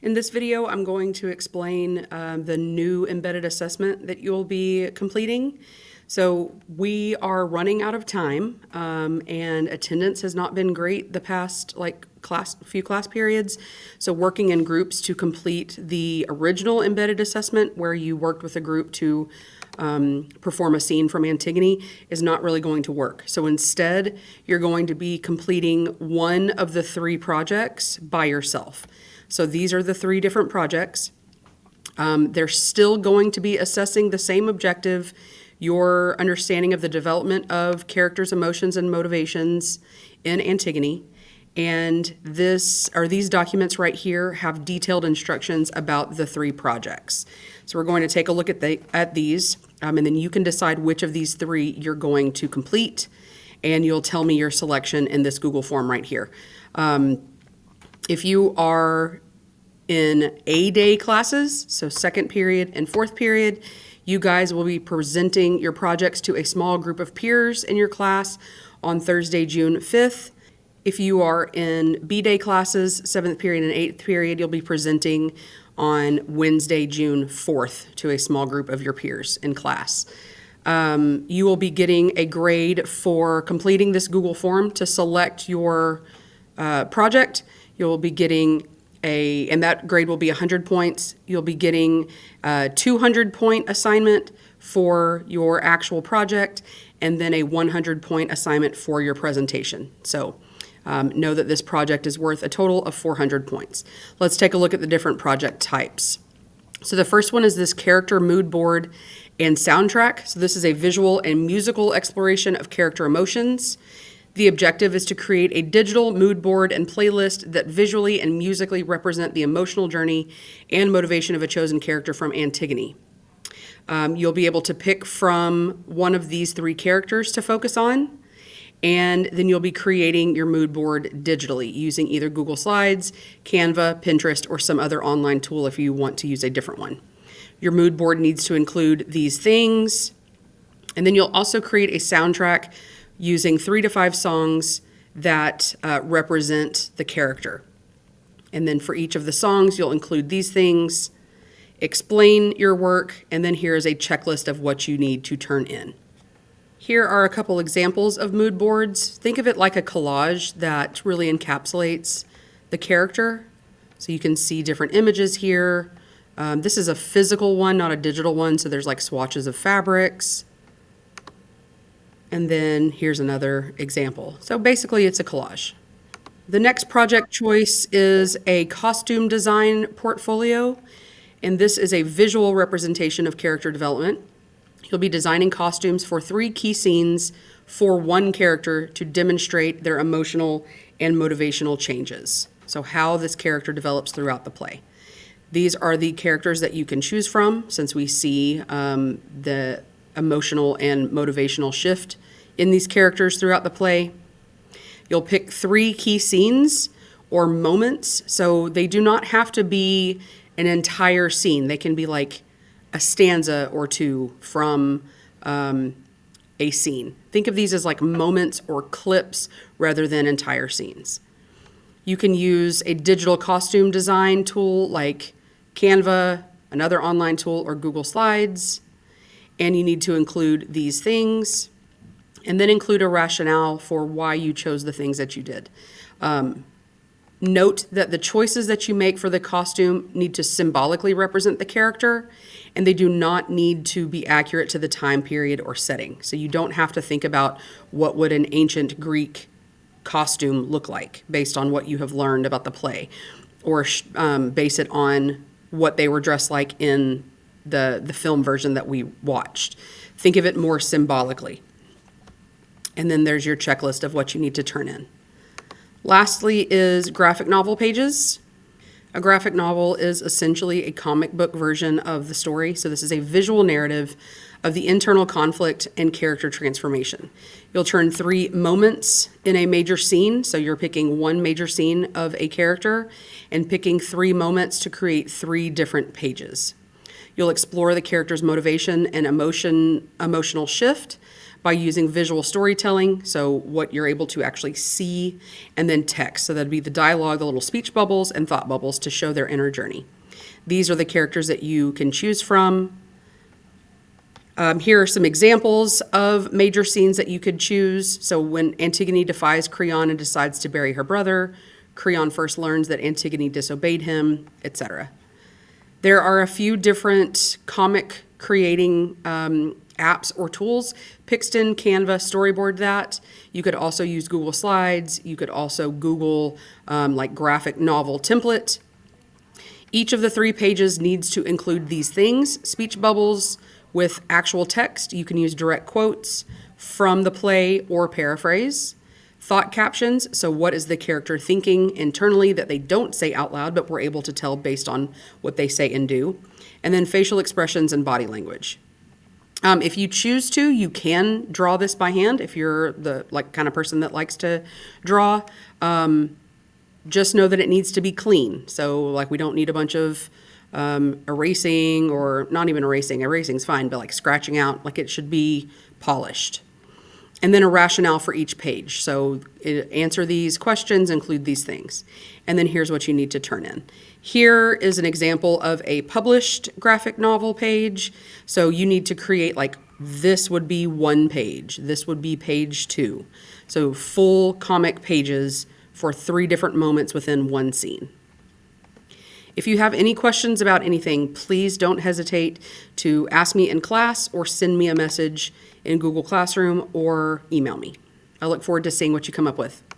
In this video, I'm going to explain the new embedded assessment that you'll be completing. So we are running out of time, and attendance has not been great the past few class periods. So working in groups to complete the original embedded assessment, where you worked with a group to perform a scene from Antigone, is not really going to work. So instead, you're going to be completing one of the three projects by yourself. So these are the three different projects. They're still going to be assessing the same objective, your understanding of the development of characters' emotions and motivations in Antigone. And these documents right here have detailed instructions about the three projects. So we're going to take a look at these, and then you can decide which of these three you're going to complete, and you'll tell me your selection in this Google form right here. If you are in A-day classes, so second period and fourth period, you guys will be presenting your projects to a small group of peers in your class on Thursday, June 5th. If you are in B-day classes, seventh period and eighth period, you'll be presenting on Wednesday, June 4th to a small group of your peers in class. You will be getting a grade for completing this Google form to select your project. You'll be getting and that grade will be 100 points. You'll be getting a 200-point assignment for your actual project, and then a 100-point assignment for your presentation. So know that this project is worth a total of 400 points. Let's take a look at the different project types. So the first one is this character mood board and soundtrack. So this is a visual and musical exploration of character emotions. The objective is to create a digital mood board and playlist that visually and musically represent the emotional journey and motivation of a chosen character from Antigone. You'll be able to pick from one of these three characters to focus on, and then you'll be creating your mood board digitally using either Google Slides, Canva, Pinterest, or some other online tool if you want to use a different one. Your mood board needs to include these things, and then you'll also create a soundtrack using 3 to 5 songs that represent the character. And then for each of the songs, you'll include these things, explain your work, and then here is a checklist of what you need to turn in. Here are a couple examples of mood boards. Think of it like a collage that really encapsulates the character. So you can see different images here. This is a physical one, not a digital one, so there's like swatches of fabrics. And then here's another example. So basically it's a collage. The next project choice is a costume design portfolio, and this is a visual representation of character development. You'll be designing costumes for 3 key scenes for one character to demonstrate their emotional and motivational changes. So how this character develops throughout the play. These are the characters that you can choose from, since we see the emotional and motivational shift in these characters throughout the play. You'll pick 3 key scenes or moments, so they do not have to be an entire scene. They can be like a stanza or 2 from a scene. Think of these as like moments or clips rather than entire scenes. You can use a digital costume design tool like Canva, another online tool, or Google Slides. And you need to include these things, and then include a rationale for why you chose the things that you did. Note that the choices that you make for the costume need to symbolically represent the character, and they do not need to be accurate to the time period or setting. So you don't have to think about what would an ancient Greek costume look like based on what you have learned about the play, or base it on what they were dressed like in the film version that we watched. Think of it more symbolically. And then there's your checklist of what you need to turn in. Lastly is graphic novel pages. A graphic novel is essentially a comic book version of the story. So this is a visual narrative of the internal conflict and character transformation. You'll turn 3 moments in a major scene. So you're picking one major scene of a character and picking 3 moments to create 3 different pages. You'll explore the character's motivation and emotional shift by using visual storytelling, so what you're able to actually see, and then text. So that'd be the dialogue, the little speech bubbles and thought bubbles to show their inner journey. These are the characters that you can choose from. Here are some examples of major scenes that you could choose. So when Antigone defies Creon and decides to bury her brother, Creon first learns that Antigone disobeyed him, etc. There are a few different comic creating apps or tools. Pixton, Canva, Storyboard that. You could also use Google Slides. You could also Google like graphic novel template. Each of the 3 pages needs to include these things: speech bubbles with actual text. You can use direct quotes from the play or paraphrase. Thought captions, so what is the character thinking internally that they don't say out loud, but we're able to tell based on what they say and do. And then facial expressions and body language. If you choose to, you can draw this by hand if you're the kind of person that likes to draw. Just know that it needs to be clean. So we don't need a bunch of erasing, or not even erasing. Erasing's fine, but scratching out, it should be polished. And then a rationale for each page. So answer these questions, include these things. And then here's what you need to turn in. Here is an example of a published graphic novel page. So you need to create this would be 1 page. This would be page 2. So full comic pages for 3 different moments within 1 scene. If you have any questions about anything, please don't hesitate to ask me in class or send me a message in Google Classroom or email me. I look forward to seeing what you come up with.